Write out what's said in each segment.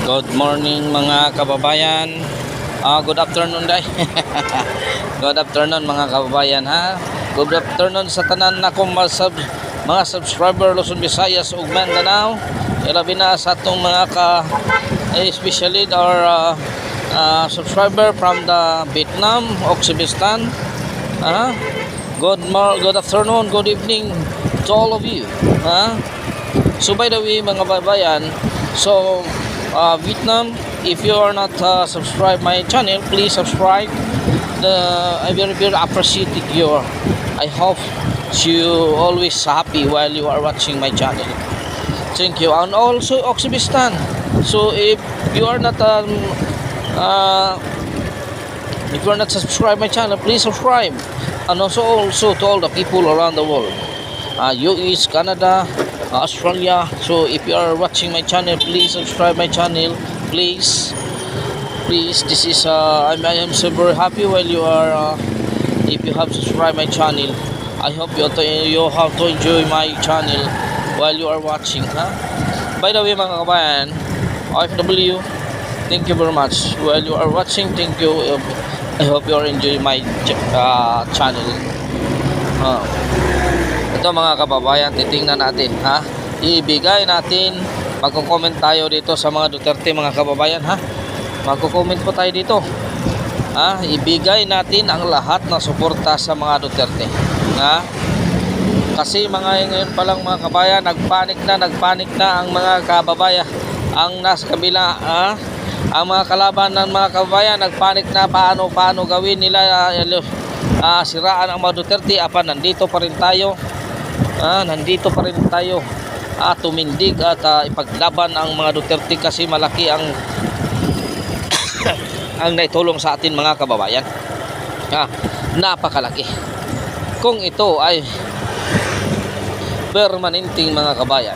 Good morning mga kababayan. Good afternoon day. Good afternoon mga kababayan ha. Good afternoon sa tanan na kong mga subscriber Luzon, Visayas ug Mindanao. Ilabi na sa atong mga especially our subscriber from the Vietnam, Uzbekistan. Good afternoon, good evening to all of you. So by the way mga kababayan, so Vietnam, if you are not subscribed my channel, please subscribe. I very appreciate your. I hope you always happy while you are watching my channel. Thank you. And also Uzbekistan. So if you are not subscribed my channel, please subscribe. And also to all the people around the world, US, Canada, Australia. So if you are watching my channel, please subscribe my channel, please. This is I am so very happy while you are if you have subscribed my channel. I hope you have to enjoy my channel while you are watching. By the way mga kabayan, OFW, thank you very much while you are watching. Thank you. I hope you are enjoying my channel. Ito mga kababayan, titingnan natin ibigay natin, magko-comment tayo dito sa mga Duterte mga kababayan magko-comment po tayo dito ibigay natin ang lahat na suporta sa mga Duterte kasi ngayon pa lang mga kababayan, nagpanik na ang mga kababayan, ang nasa kabila ang mga kalaban ng mga kababayan, nagpanik na paano gawin nila siraan ang mga Duterte. Nandito pa rin tayo tumindig at ipaglaban ang mga Duterte kasi malaki ang ang naitulong sa atin mga kababayan. Napakalaki. Kung ito ay permanenteng mga kabayan,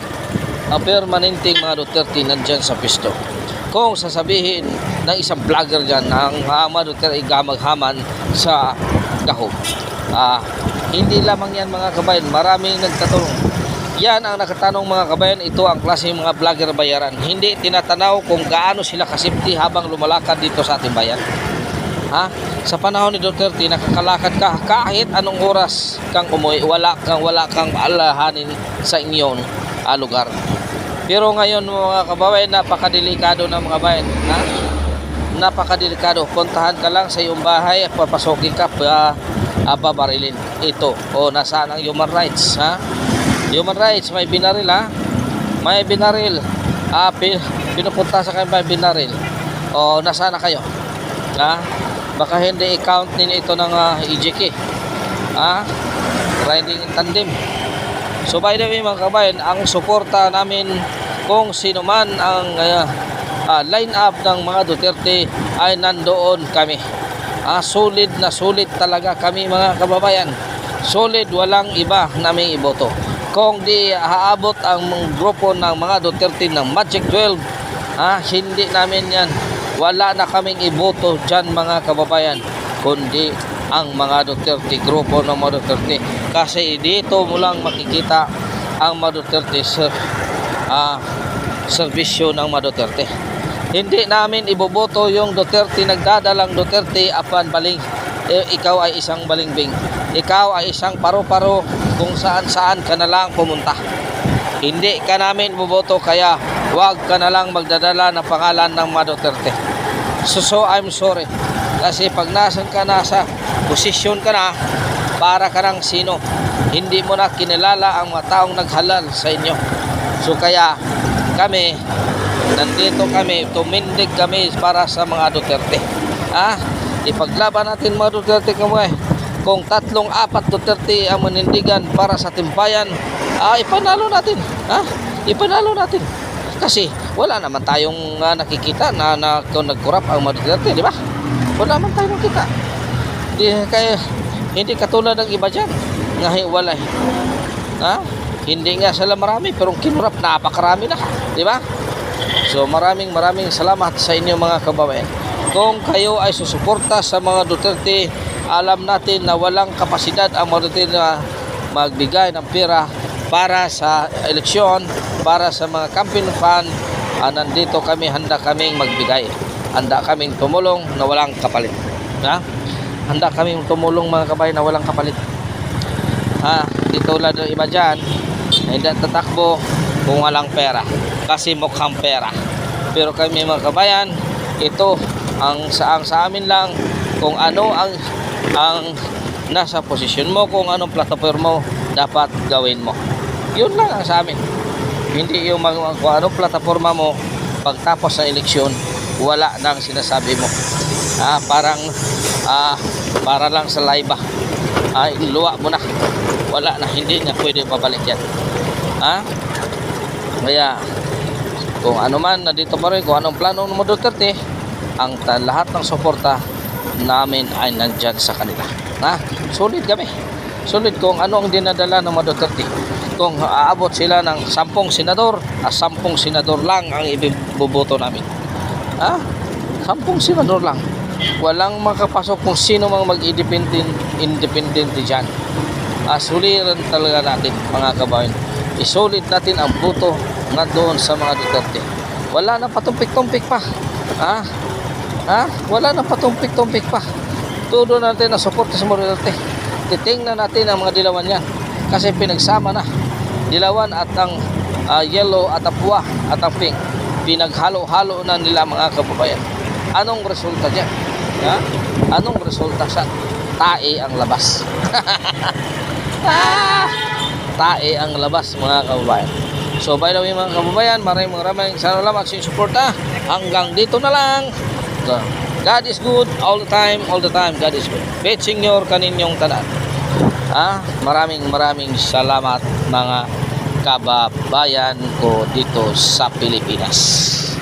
permanenteng mga Duterte nandyan sa pisto. Kung sasabihin ng isang vlogger dyan ang mga Duterte ay gamaghaman sa gahom, hindi lamang yan mga kabayan, maraming nagtatanong. Yan ang nakatanong mga kabayan, ito ang klase ng mga vlogger bayaran. Hindi tinatanaw kung gaano sila kasipti habang lumalakad dito sa ating bayan. Sa panahon ni Duterte, nakakalakad ka kahit anong oras kang umuwi, wala kang alahanin sa inyong lugar. Pero ngayon mga kababayan, napakadelikado na mga bayan. Napakadelikado. Puntahan ka lang sa iyong bahay at papasokin ka, babarilin. Ito, nasaan ang human rights? Human rights, may binaril may binaril. Pinupunta sa kayo may binaril. Nasaan na kayo? Baka hindi i-count ninyo ito ng EJK. Riding in tandem. So by the way mga kabayan, ang suporta namin kung sino man ang line up ng mga Duterte ay nandoon kami. Solid na solid talaga kami mga kababayan. Solid, walang iba naming iboto. Kung di haabot ang grupo ng mga Duterte ng Magic 12, hindi namin yan. Wala na kaming iboto dyan mga kababayan, kundi ang mga Duterte, grupo ng mga Duterte. Kasi dito mo lang makikita ang mga Duterte serbisyo ng mga Duterte. Hindi namin iboboto yung Duterte, nagdadalang Duterte baling. Ikaw ay isang balingbing. Ikaw ay isang paro-paro kung saan ka na lang pumunta. Hindi ka namin iboboto, kaya wag ka na lang magdadala ng pangalan ng mga Duterte. So I'm sorry. Kasi pag nasa posisyon ka na, para ka ng sino. Hindi mo na kinilala ang mga taong naghalal sa inyo. So kaya kami, nandito kami, tumindig kami para sa mga Duterte. Ipaglaban natin mga Duterte kamoy. Kung 3-4 Duterte ang manindigan para sa timbayan, ipanalo natin. Ipanalo natin. Kasi wala naman tayong nakikita na kung nagkurap ang mga Duterte, di ba? Wala naman tayong nakita. Hindi katulad ng iba dyan nga hiwalay. Hindi nga sila marami, pero kinurap napakarami na, di ba? So maraming salamat sa inyo mga kababayan. Kung kayo ay susuporta sa mga Duterte, alam natin na walang kapasidad ang mga Duterte na magbigay ng pera para sa eleksyon, para sa mga campaign fund, nandito kami, handa kaming magbigay. Handa kaming tumulong na walang kapalit. Ha? Handa kaming tumulong mga kabayan na walang kapalit. Ha? Dito lang ng iba dyan, na hindi tatakbo kung walang pera. Kasi mukhang pera. Pero kami mga kabayan, ito ang sa amin lang kung ano ang nasa posisyon mo, kung anong platform mo dapat gawin mo. Yun lang ang sa amin. Hindi yung kung anong plataforma mo pagtapos sa eleksyon, wala nang sinasabi mo. Para lang sa live ba. Luwa mo na. Wala na, hindi na pwede pabalik yan. Kaya kung ano man na dito pa rin, kung anong plano ng Duterte, ang lahat ng suporta namin ay nandyan sa kanila. Solid kami. Solid kung ano ang dinadala ng Duterte. Kung aabot sila ng 10 senador, 10 senador lang ang ibuboto namin. 10 senador lang. Walang makapasok kung sino mang mag-independente dyan. Suliran talaga natin mga kabayan. Isulit natin ang boto nga doon sa mga Duterte. Wala na patumpik-tumpik pa. Wala na patumpik-tumpik pa. Todo natin na suporta sa mga Duterte. Titingnan natin ang mga dilawan yan. Kasi pinagsama na. Dilawan at ang yellow at ang puwa at ang pink. Pinaghalo-halo na nila mga kababayan. Anong resulta dyan? Anong resulta sa tae ang labas? Tae ang labas mga kababayan. So by the way mga kababayan, maraming salamat sa suporta. Hanggang dito na lang. So, God is good all the time. God is good. Bet Senior kaninyong tanan. Maraming salamat mga kababayan ko dito sa Pilipinas.